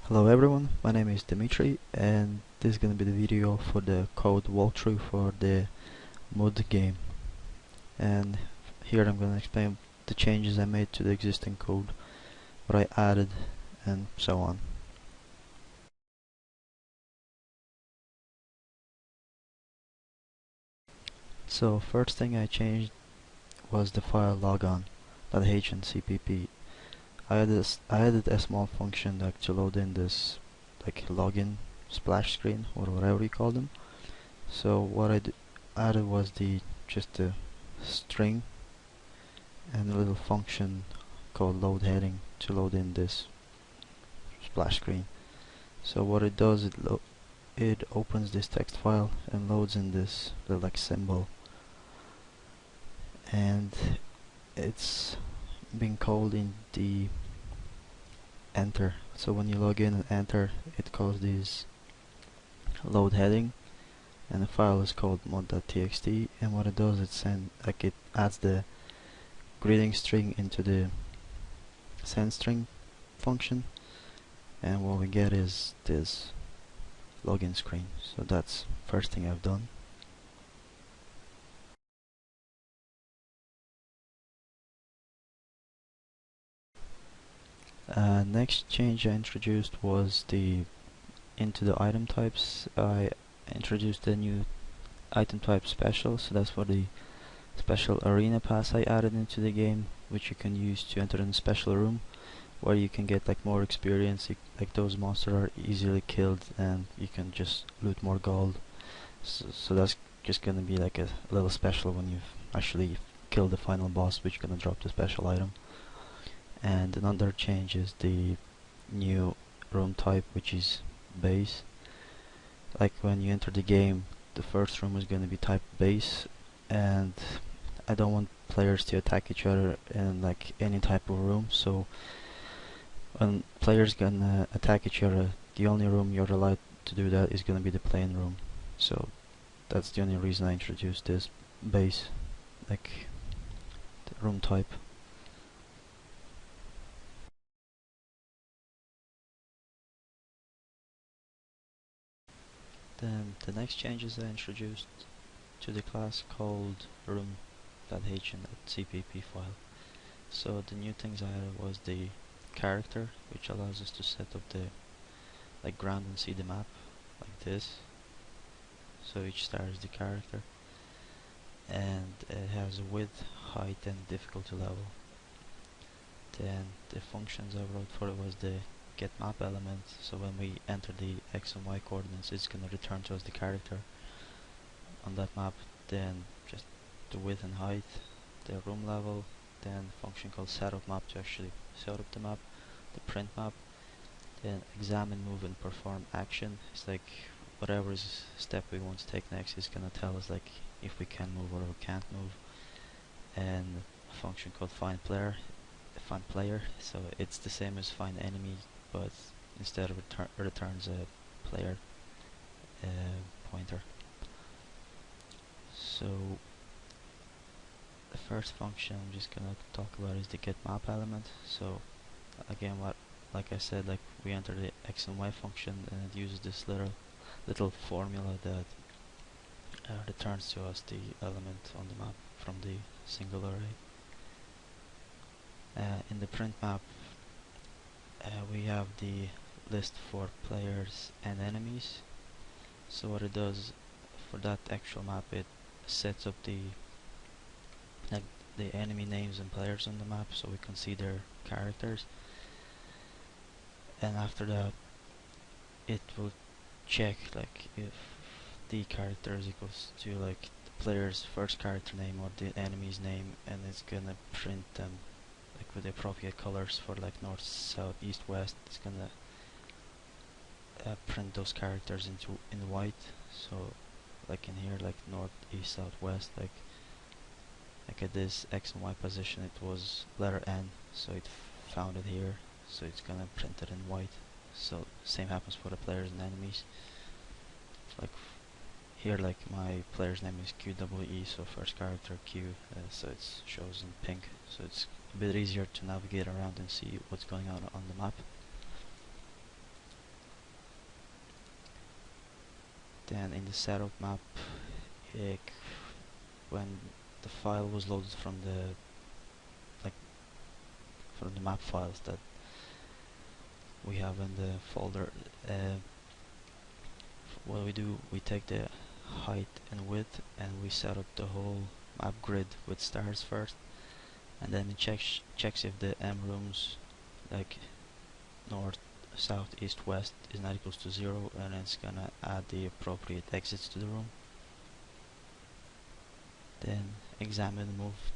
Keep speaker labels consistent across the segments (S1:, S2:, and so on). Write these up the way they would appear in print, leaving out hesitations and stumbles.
S1: Hello everyone, my name is Dimitri and this is going to be the video for the code walkthrough for the mod game. And here I'm going to explain the changes I made to the existing code, what I added and so on. So first thing I changed was the file logon.h and cpp. I added a small function like to load in this like login splash screen or whatever you call them. So what I added was just a string and a little function called load heading to load in this splash screen. So what it does, it opens this text file and loads in this little like symbol, and it's being called in the enter. So when you log in and enter, it calls this load heading, and the file is called mod.txt. And what it does, it adds the greeting string into the send string function, and what we get is this login screen. So that's first thing I've done. Next change I introduced was into the item types. I introduced a new item type special, so that's for the special arena pass I added into the game, which you can use to enter in a special room where you can get like more experience. Like those monsters are easily killed and you can just loot more gold. So that's just gonna be like a little special when you've actually killed the final boss, which is gonna drop the special item. And another change is the new room type, which is base. Like when you enter the game, the first room is going to be type base, and I don't want players to attack each other in like any type of room. So when players gonna attack each other, the only room you're allowed to do that is going to be the playing room. So that's the only reason I introduced this base, like the room type. Then the next changes I introduced to the class called room.h and cpp file. So the new things I added was the character, which allows us to set up the like ground and see the map like this. So each star is the character, and it has a width, height and difficulty level. Then the functions I wrote for it was the get map element, so when we enter the x and y coordinates, it's going to return to us the character on that map. Then just the width and height, the room level, then function called setup map to actually set up the map, the print map, then examine, move and perform action. It's like whatever step we want to take next is gonna tell us like if we can move or we can't move. And a function called find player, so it's the same as find enemy, but instead of returns a player pointer. So the first function I'm just gonna talk about is the get map element. So again, like I said, like we enter the x and y function and it uses this little formula that returns to us the element on the map from the single array. In the print map, we have the list for players and enemies. So what it does for that actual map, it sets up the enemy names and players on the map so we can see their characters, and after that it will check like if the character is equals to like the player's first character name or the enemy's name, and it's gonna print them like with the appropriate colors for like north, south, east, west. It's gonna print those characters in white. So like in here, like north, east, south, west, like at this x and y position it was letter N, so it found it here, so it's gonna print it in white. So same happens for the players and enemies. Like here, like my player's name is QWE, so first character Q, so it shows in pink, so it's a bit easier to navigate around and see what's going on the map. Then in the setup map, uh, when the file was loaded from the like from the map files that we have in the folder, what we do, we take the height and width and we set up the whole map grid with stars first, and then it checks if the M rooms like north, south, east, west is not equals to 0, and it's gonna add the appropriate exits to the room. Then examine, move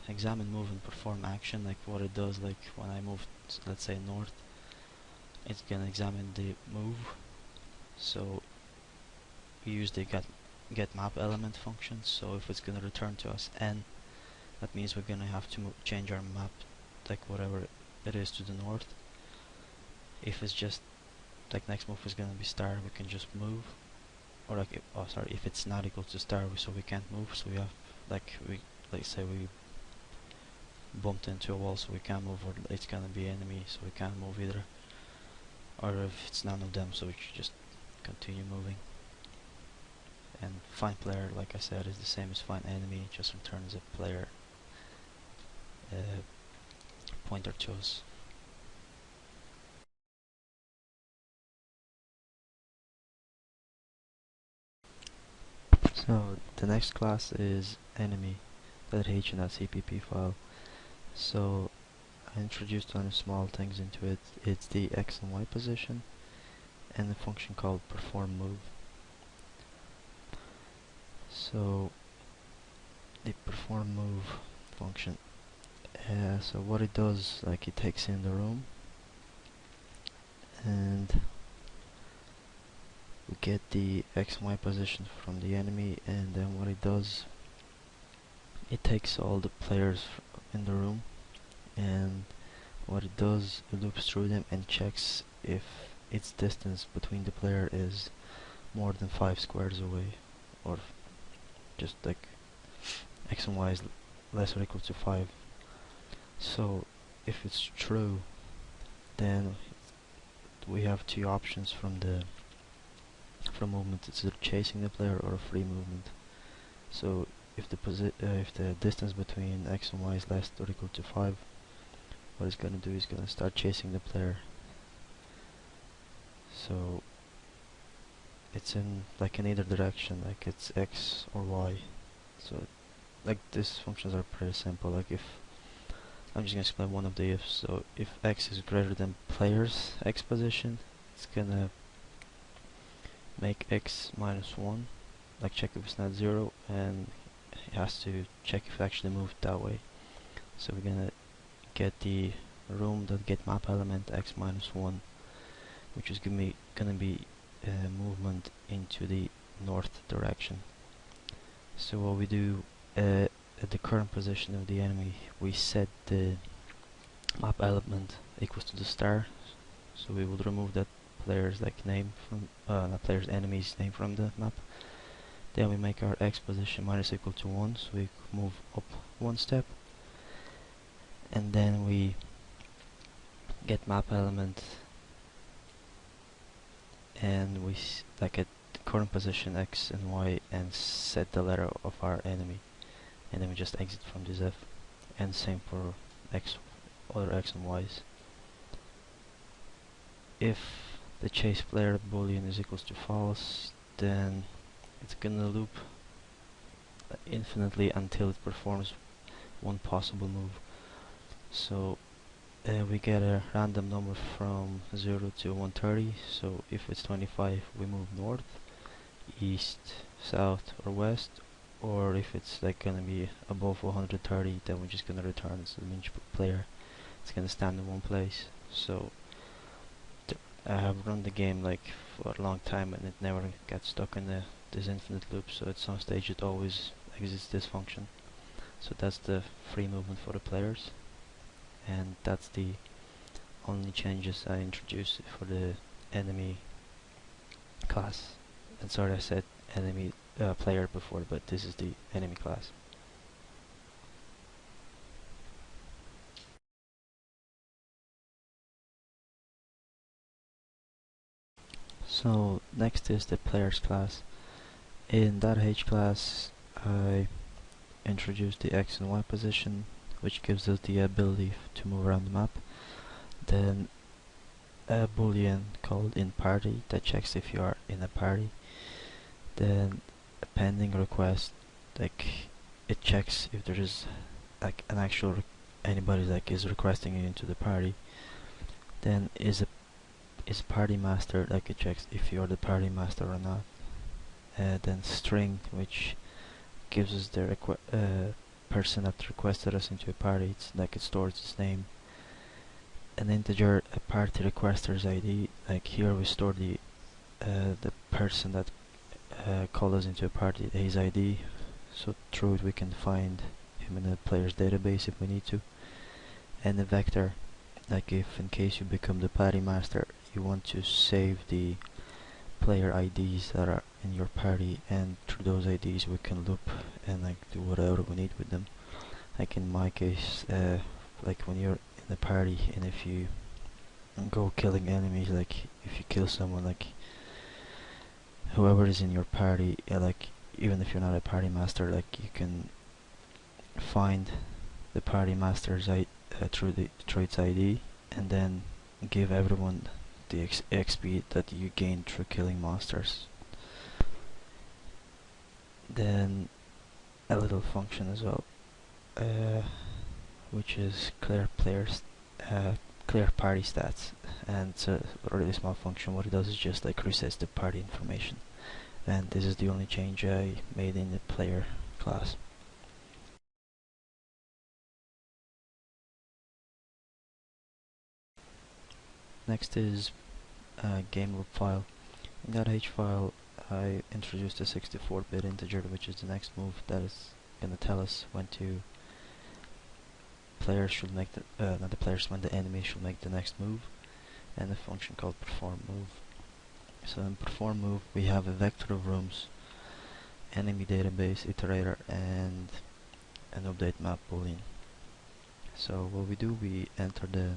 S1: and perform action. Like what it does, like when I move, let's say north, it's gonna examine the move. So we use the get map element function. So if it's gonna return to us n, that means we're gonna have to change our map, like whatever it is, to the north. If it's just like next move is gonna be star, we can just move. Or like, if it's not equal to star, so we can't move. So we have like say we bumped into a wall, so we can't move, or it's gonna be enemy, so we can't move either. Or if it's none of them, so we should just continue moving. And find player, like I said, is the same as find enemy, it just returns a player pointer to us. So the next class is enemy.h.cpp file. So I introduced only small things into it. It's the x and y position and the function called perform move. So the perform move function, so what it does, like it takes in the room and we get the x and y position from the enemy, and then what it does, it takes all the players in the room, and what it does, it loops through them and checks if its distance between the player is more than 5 squares away, or just like x and y is less or equal to 5. So if it's true, then we have two options from movement. It's either chasing the player or a free movement. So if the distance between x and y is less or equal to 5, what it's gonna do is gonna start chasing the player. So it's in either direction, like it's x or y. So like these functions are pretty simple. Like if I'm just gonna explain one of the ifs. So if x is greater than player's x position, it's gonna make x minus 1, like check if it's not 0, and it has to check if it actually moved that way. So we're gonna get the room.get map element x minus 1, which is gonna be movement into the north direction. So what we do, at the current position of the enemy, we set the map element equals to the star. So we would remove that player's name from not player's enemy's name from the map. Then we make our x position minus equal to 1, so we move up one step, and then we get map element, and we at the current position x and y, and set the letter of our enemy, and then we just exit from this f, and same for other x and y's. If the chase player boolean is equals to false, then it's gonna loop infinitely until it performs one possible move. So we get a random number from 0 to 130. So if it's 25, we move north, east, south, or west. Or if it's gonna be above 130, then we're just gonna return. So the means player, it's gonna stand in one place. So I have run the game for a long time, and it never gets stuck in this infinite loop. So at some stage it always exits this function. So that's the free movement for the players, and that's the only changes I introduced for the enemy class. And sorry, I said enemy player before, but this is the enemy class. So next is the players class. In that H class I introduced the X and Y position, which gives us the ability to move around the map. Then a boolean called in party that checks if you are in a party. Then a pending request, like it checks if there is like an actual anybody like is requesting you into the party. Then is party master, like it checks if you are the party master or not. Then string, which gives us the person that requested us into a party. It's like it stores its name. An integer, a party requester's ID. Like here we store the person that called us into a party, his ID. So through it we can find him in the player's database if we need to. And a vector, like if in case you become the party master, you want to save the player IDs that are in your party, and through those IDs we can loop and like do whatever we need with them. Like in my case, like when you're in the party and if you go killing enemies, like if you kill someone, like whoever is in your party, like even if you're not a party master, like you can find the party master's through its ID, and then give everyone the XP that you gain through killing monsters. Then a little function as well, which is clear party stats, and it's a really small function. What it does is just like resets the party information, and this is the only change I made in the player class. Next is game loop file. In that H file I introduced a 64-bit integer, which is the next move that is gonna tell us when players should make not the players, when the enemy should make the next move, and a function called perform move. So in perform move we have a vector of rooms, enemy database, iterator, and an update map boolean. So what we do, we enter the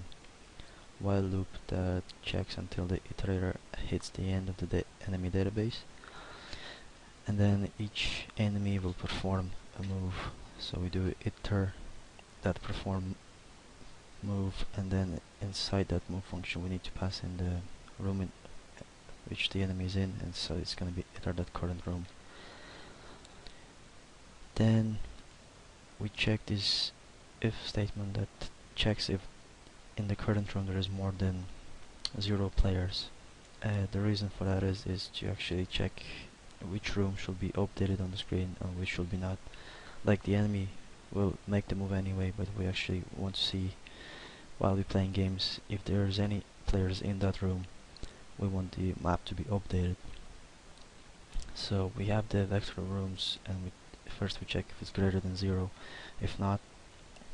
S1: while loop that checks until the iterator hits the end of the enemy database, and then each enemy will perform a move. So we do iter that perform move, and then inside that move function we need to pass in the room in which the enemy is in, and so it's going to be iter that current room. Then we check this if statement that checks if in the current room there is more than 0 players. The reason for that is to actually check which room should be updated on the screen and which should be not. Like the enemy will make the move anyway, but we actually want to see while we're playing games if there's any players in that room. We want the map to be updated. So we have the vector rooms, and first we check if it's greater than 0. If not,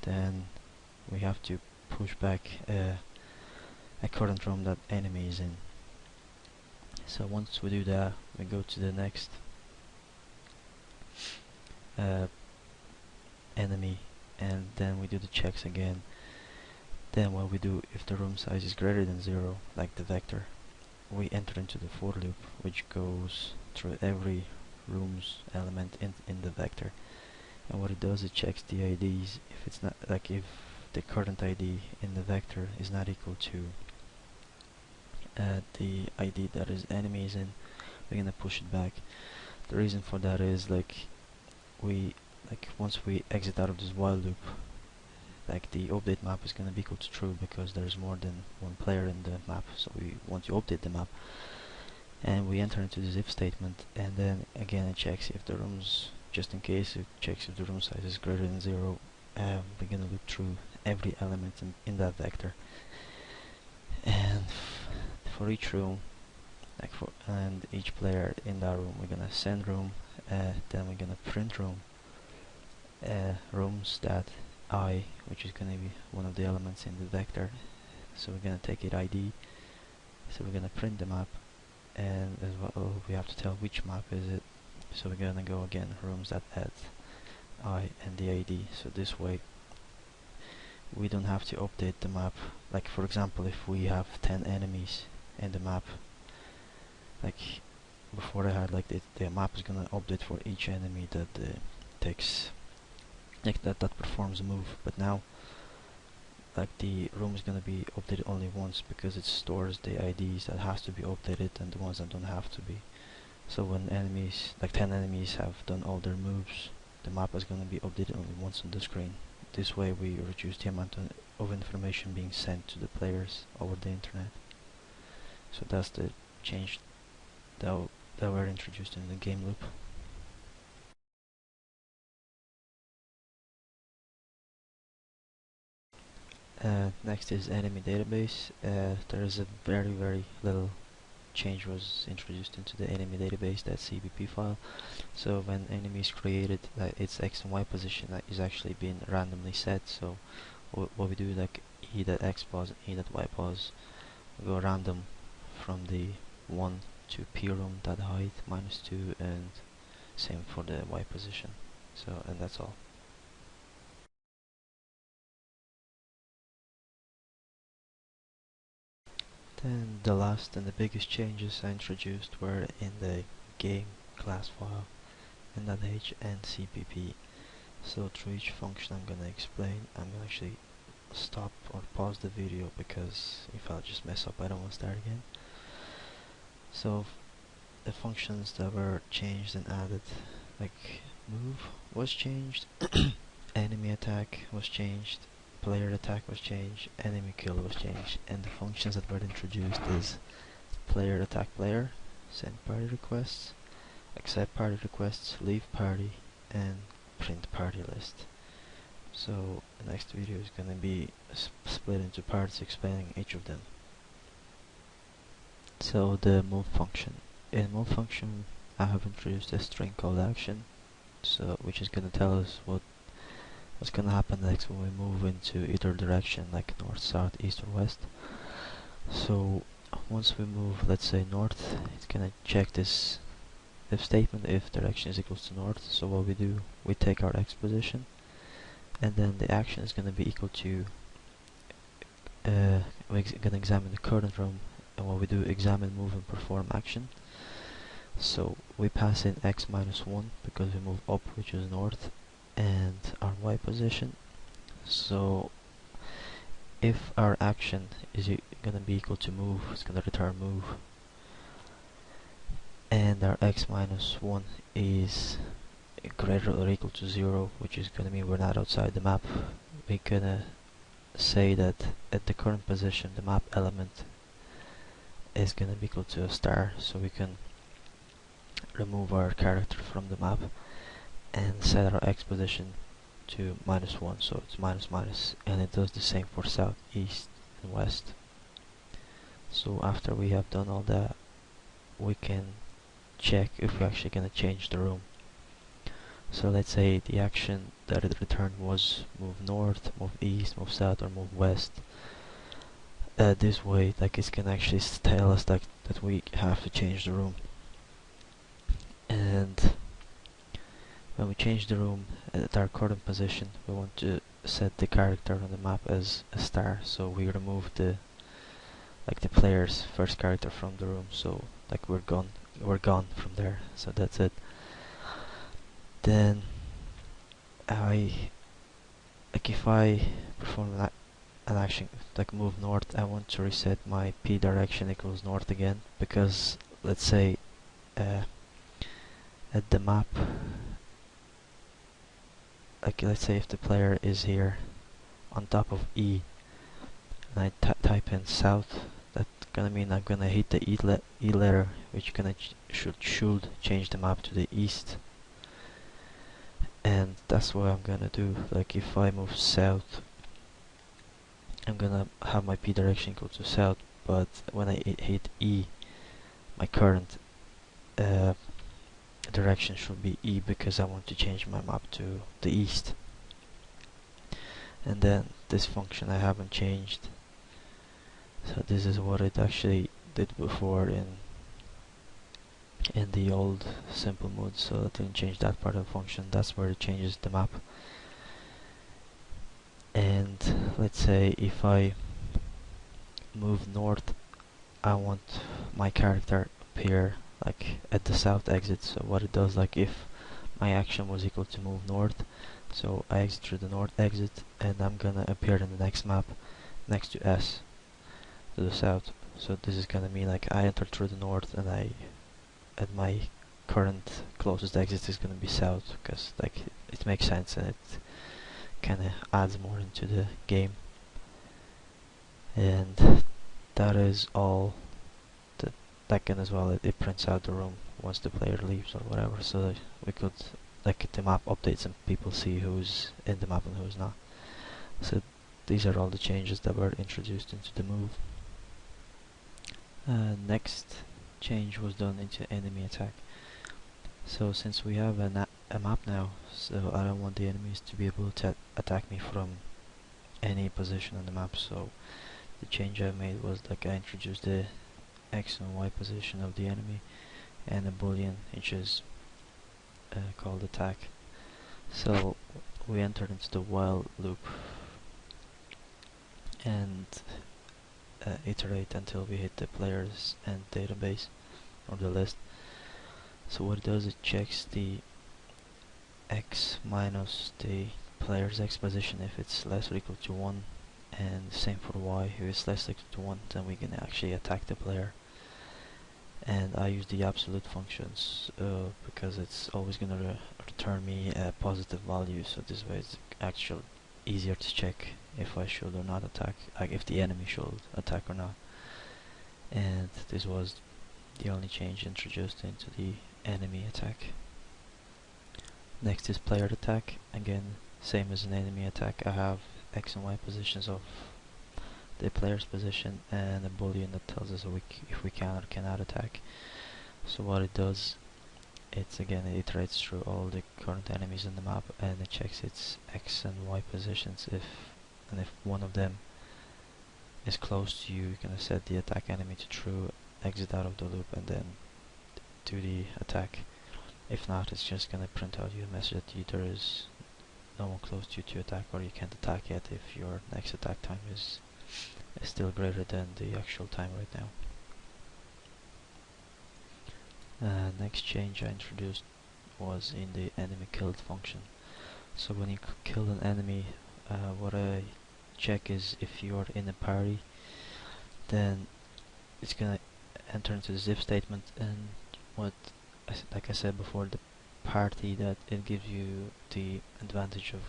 S1: then we have to push back a current room that enemy is in. So once we do that, we go to the next enemy, and then we do the checks again. Then what we do, if the room size is greater than 0, like the vector, we enter into the for loop, which goes through every room's element in the vector. And what it does, it checks the IDs. If it's not, like if the current ID in the vector is not equal to the ID that is enemy is in, we're gonna push it back. The reason for that is once we exit out of this while loop, like the update map is gonna be equal to true because there's more than one player in the map, so we want to update the map. And we enter into this if statement, and then again it checks if the rooms, just in case it checks if the room size is greater than 0. We're gonna loop through every element in that vector, and for each room, and each player in that room, we're gonna send room, then we're gonna print room, rooms that I, which is gonna be one of the elements in the vector. So we're gonna take it ID, so we're gonna print the map, and as well we have to tell which map is it. So we're gonna go again, rooms that add I and the ID, so this way we don't have to update the map. Like for example, if we have 10 enemies in the map, like before I had like the map is gonna update for each enemy that takes like that performs a move, but now like the room is gonna be updated only once because it stores the IDs that has to be updated and the ones that don't have to be. So when enemies, like 10 enemies have done all their moves, the map is gonna be updated only once on the screen. This way we reduce the amount of information being sent to the players over the internet. So that's the change that were introduced in the game loop. Next is enemy database. There is a very little change was introduced into the enemy database, that CBP file. So when enemy is created, its X and Y position is actually being randomly set. So what we do is like e.x pos and e.y pos, we go random from the 1 to p room dot height -2, and same for the Y position. So, and that's all. Then the last and the biggest changes I introduced were in the game class file in .h and CPP. So through each function I'm gonna explain. I'm gonna actually stop or pause the video because if I just mess up I don't want to start again. So the functions that were changed and added, like move was changed, enemy attack was changed, player attack was changed, enemy kill was changed, and the functions that were introduced is player attack player, send party requests, accept party requests, leave party, and print party list. So the next video is going to be split into parts explaining each of them. So the move function. In move function I have introduced a string called action, so which is going to tell us what's going to happen next when we move into either direction, like north, south, east or west. So once we move, let's say north, it's going to check this if statement if direction is equals to north. So what we do, we take our x position, and then the action is going to be equal to we're going to examine the current room, and what we do, examine, move and perform action. So we pass in x -1 because we move up, which is north, and our y position. So if our action is going to be equal to move, it's going to return move, and our x -1 is greater or equal to 0, which is going to mean we're not outside the map. We're going to say that at the current position the map element is going to be equal to a star, so we can remove our character from the map and set our x position to -1, so it's minus minus, and it does the same for south, east and west. So after we have done all that, we can check if we're actually going to change the room. So let's say the action that it returned was move north, move east, move south or move west. This way, like, it's gonna actually tell us like that we have to change the room. And when we change the room at our current position, we want to set the character on the map as a star, so we remove the player's first character from the room, so like we're gone from there. So that's it. Then if I perform an action like move north, I want to reset my p direction equals north again, because let's say at the map, like let's say if the player is here on top of E and I type in south, that's gonna mean I'm gonna hit the E letter, which should change the map to the east. And that's what I'm gonna do. Like if I move south, I'm gonna have my p direction equal to south, but when I hit E, my current direction should be E, because I want to change my map to the east. And then this function I haven't changed, so this is what it actually did before in the old simple mode, so I didn't change that part of the function. That's where it changes the map. And let's say if I move north, I want my character appear like at the south exit. So what it does, like if my action was equal to move north, so I exit through the north exit, and I'm gonna appear in the next map next to S to the south. So this is gonna mean like I entered through the north, and my current closest exit is gonna be south, because like it makes sense and it kind of adds more into the game. And that is all. That can as well, it prints out the room once the player leaves or whatever, so that we could, like, the map updates and people see who's in the map and who's not. So these are all the changes that were introduced into the move. Next change was done into enemy attack. So since we have a map now, so I don't want the enemies to be able to attack me from any position on the map. So the change I made was like I introduced the X and Y position of the enemy and a boolean which is called attack. So we entered into the while loop and iterate until we hit the players and database or the list. So what it does, it checks the X minus the player's X position if it's less or equal to 1, and same for Y. If it's less or equal to 1, then we can actually attack the player. And I use the absolute functions because it's always going to return me a positive value, so this way it's actually easier to check if I should or not attack, like if the enemy should attack or not. And this was the only change introduced into the enemy attack. Next is player attack. Again, same as an enemy attack, I have X and Y positions of the player's position and a boolean that tells us if we can or cannot attack. So what it does, it's again, it iterates through all the current enemies in the map and it checks its X and Y positions. If one of them is close to you, you're gonna set the attack enemy to true, exit out of the loop, and then do the attack. If not, it's just gonna print out you a message that there is no one close to you to attack, or you can't attack yet if your next attack time is still greater than the actual time right now. Next change I introduced was in the enemy killed function. So when you kill an enemy, what I check is if you are in a party, then it's gonna enter into the zip statement, and like I said before, the party, that it gives you the advantage of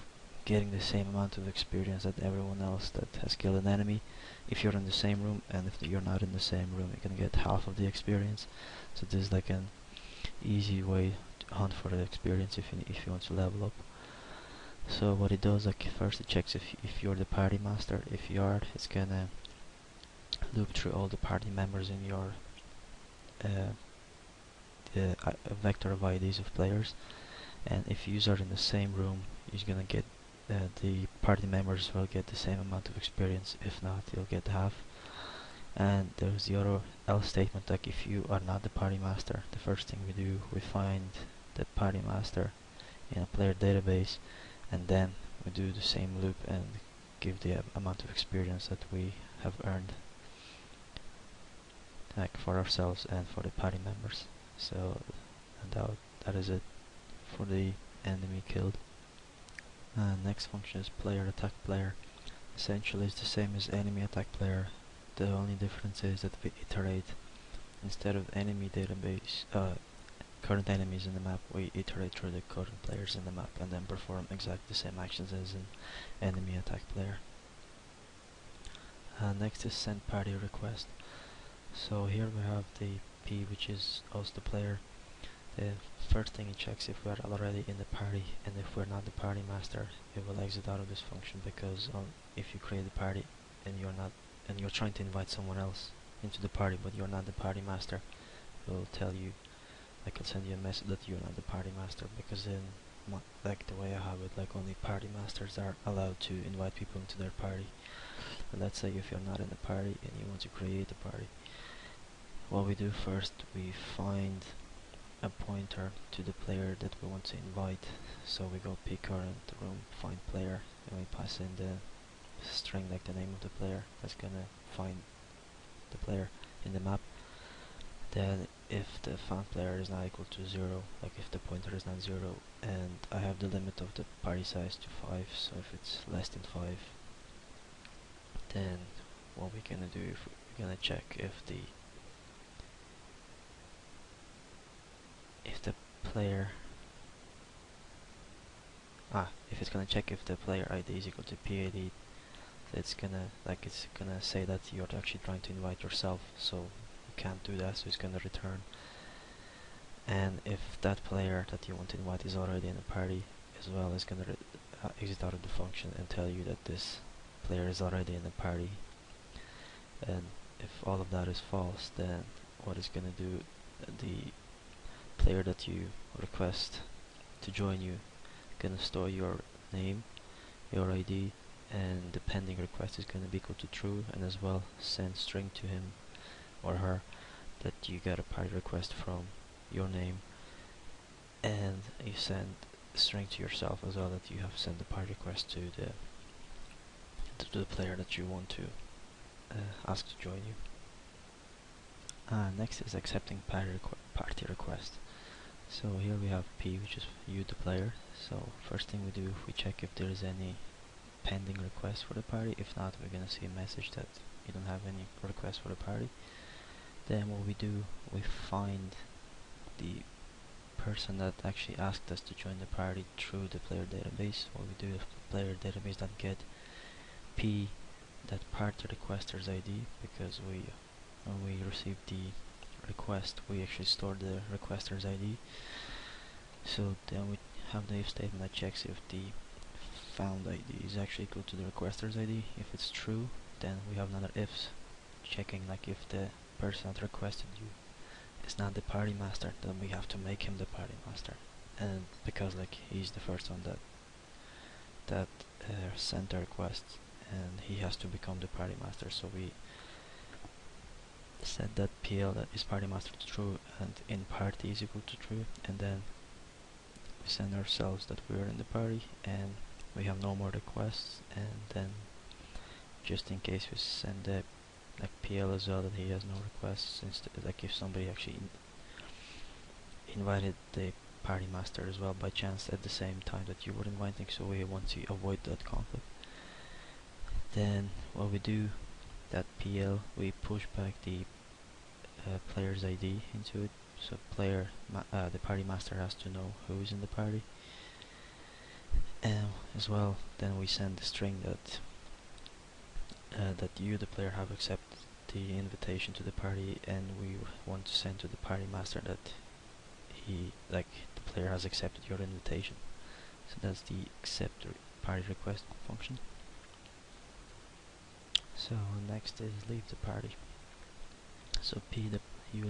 S1: getting the same amount of experience that everyone else that has killed an enemy if you're in the same room, and if you're not in the same room you can get half of the experience. So this is like an easy way to hunt for the experience if you want to level up. So what it does, like first it checks if you're the party master. If you are, it's gonna loop through all the party members in your vector of IDs of players, and if you are in the same room, you're gonna get the party members will get the same amount of experience. If not, you'll get half. And there's the other else statement, like if you are not the party master, the first thing we do, we find the party master in a player database, and then we do the same loop and give the amount of experience that we have earned, like for ourselves and for the party members. So and that is it for the enemy killed. Next function is player attack player. Essentially it's the same as enemy attack player. The only difference is that we iterate, instead of enemy database, current enemies in the map, we iterate through the current players in the map and then perform exactly the same actions as an enemy attack player. Next is send party request. So here we have the P, which is us the player. The first thing it checks if we are already in the party, and if we're not the party master, it will exit out of this function, because if you create a party and you're trying to invite someone else into the party but you're not the party master, it will tell you, like, it'll send you a message that you're not the party master, because then like the way I have it, like only party masters are allowed to invite people into their party. And let's say if you're not in the party and you want to create a party, what we do first, we find a pointer to the player that we want to invite. So we go p current room find player, and we pass in the string, like the name of the player that's gonna find the player in the map. Then if the found player is not equal to 0, like if the pointer is not 0, and I have the limit of the party size to 5, so if it's less than 5, then what we're gonna do, if we're gonna check if the player if it's gonna check if the player ID is equal to PID, it's gonna say that you're actually trying to invite yourself, so you can't do that, so it's gonna return. And if that player that you want to invite is already in the party as well, it's gonna exit out of the function and tell you that this player is already in the party. And if all of that is false, then what it's gonna do, the player that you request to join you gonna store your name, your ID, and the pending request is gonna be equal to true, and as well send string to him or her that you get a party request from your name, and you send a string to yourself as well that you have sent the party request to the player that you want to ask to join you. Next is accepting party request. So here we have P, which is you, the player. So first thing we do, we check if there is any pending request for the party. If not, we're gonna see a message that you don't have any request for the party. Then what we do, we find the person that actually asked us to join the party through the player database. What we do is player database.get P that party requester's ID, because when we receive the request, we actually store the requester's ID. So then we have the if statement that checks if the found ID is actually equal to the requester's ID. If it's true, then we have another ifs checking, like if the person that requested you is not the party master, then we have to make him the party master. And because like he's the first one that sent the request, and he has to become the party master, so we set that PL that is party master to true and in party is equal to true, and then we send ourselves that we are in the party and we have no more requests, and then just in case we send the like PL as well that he has no requests, like if somebody actually invited the party master as well by chance at the same time that you were inviting, so we want to avoid that conflict. Then what we do, that PL, we push back the player's ID into it, so the party master has to know who is in the party. And as well, then we send the string that that you, the player, have accepted the invitation to the party, and we want to send to the party master that the player has accepted your invitation. So that's the accept party request function. So next is leave the party. So you,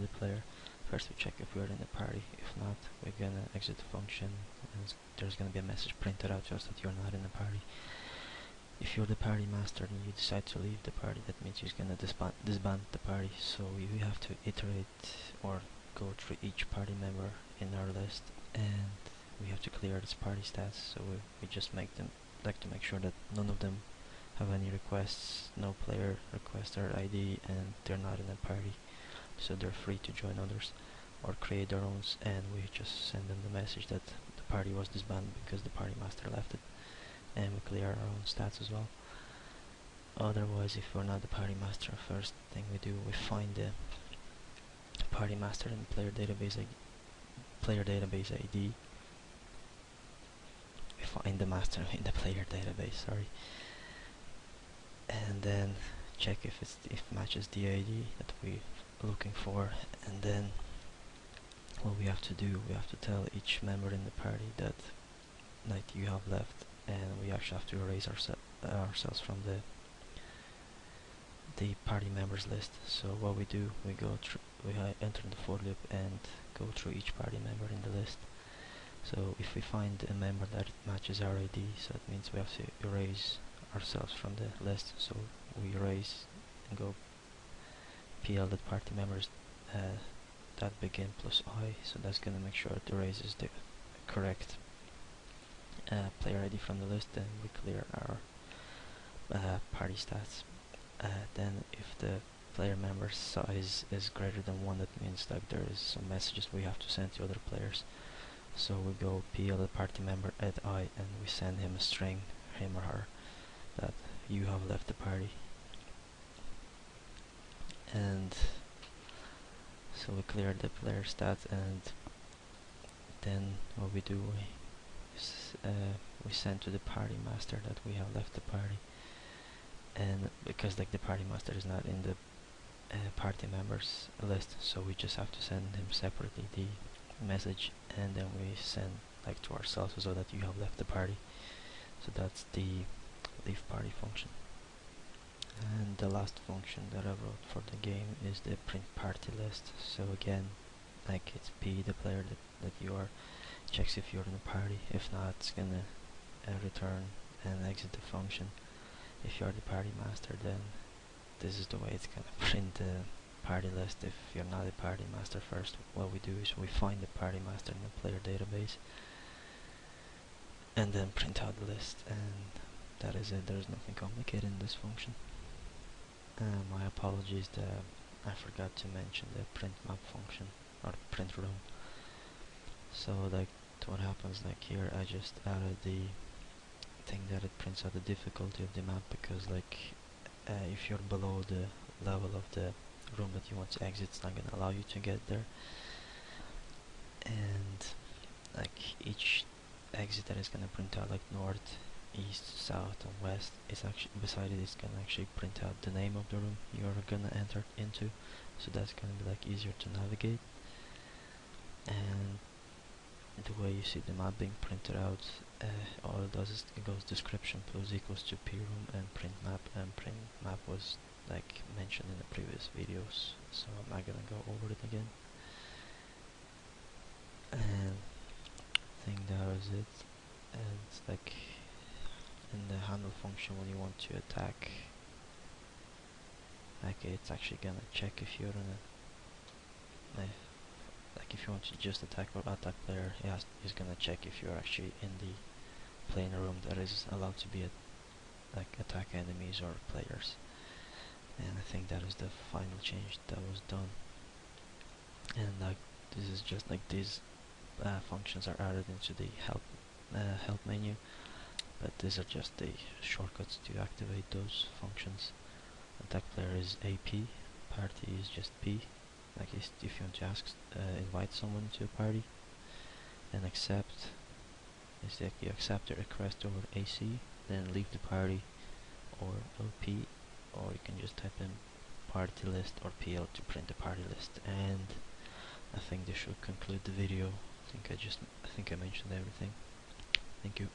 S1: the player, first we check if we are in the party. If not, we're gonna exit the function, and there's gonna be a message printed out to us that you're not in the party. If you're the party master and you decide to leave the party, that means you're gonna disband the party. So we have to iterate or go through each party member in our list, and we have to clear its party stats. So we just make sure that none of them have any requests, no player requests their ID, and they're not in a party, so they're free to join others or create their own, and we just send them the message that the party was disbanded because the party master left it, and we clear our own stats as well. Otherwise, if we're not the party master, first thing we do, we find the party master in player database ID. We find the master in the player database, sorry, and then check if it matches the ID that we're looking for. And then what we have to do, we have to tell each member in the party that you have left, and we actually have to erase ourselves from the party members list. So what we do, we enter the for loop and go through each party member in the list. So if we find a member that matches our ID, so that means we have to erase ourselves from the list. So we erase and go PL that party members that begin plus I, so that's gonna make sure it erases the correct player ID from the list. Then we clear our party stats. Then if the player member size is greater than 1, that means like there is some messages we have to send to other players. So we go p other party member at I, and we send him a string, him or her, that you have left the party. And so we clear the player stat, and then what we do, we send to the party master that we have left the party. And because like the party master is not in the party members list, so we just have to send him separately the message, and then we send like to ourselves so that you have left the party. So that's the leave party function. And the last function that I wrote for the game is the print party list. So again, like it's p the player that you are, checks if you're in the party. If not, it's gonna return and exit the function. If you're the party master, then this is the way it's gonna print the party list. If you're not a party master, first what we do is we find the party master in the player database and then print out the list, and that is it. There's nothing complicated in this function. My apologies, I forgot to mention the print map function, or print room. So like what happens, like here I just added the thing that it prints out the difficulty of the map, because like if you're below the level of the room that you want to exit, it's not going to allow you to get there. And like each exit that is going to print out like north, east, south and west, is actually beside it, it's going to actually print out the name of the room you're going to enter into, so that's going to be like easier to navigate. And the way you see the map being printed out, all it does is it goes description plus equals to p room and print map, and print map was like mentioned in the previous videos, so I'm not gonna go over it again. And I think that was it. And it's like in the handle function, when you want to attack, like it's actually gonna check if you're in a like if you want to just attack or attack player, he's gonna check if you're actually in the playing room that is allowed to be like attack enemies or players. And I think that is the final change that was done. And like this is just like these functions are added into the help menu, but these are just the shortcuts to activate those functions. Attack player is AP, party is just P, like if you want to invite someone to a party. And accept is that you accept the request over AC, then leave the party or OP, or you can just type in party list or PL to print the party list. And I think this should conclude the video. I think I mentioned everything. Thank you.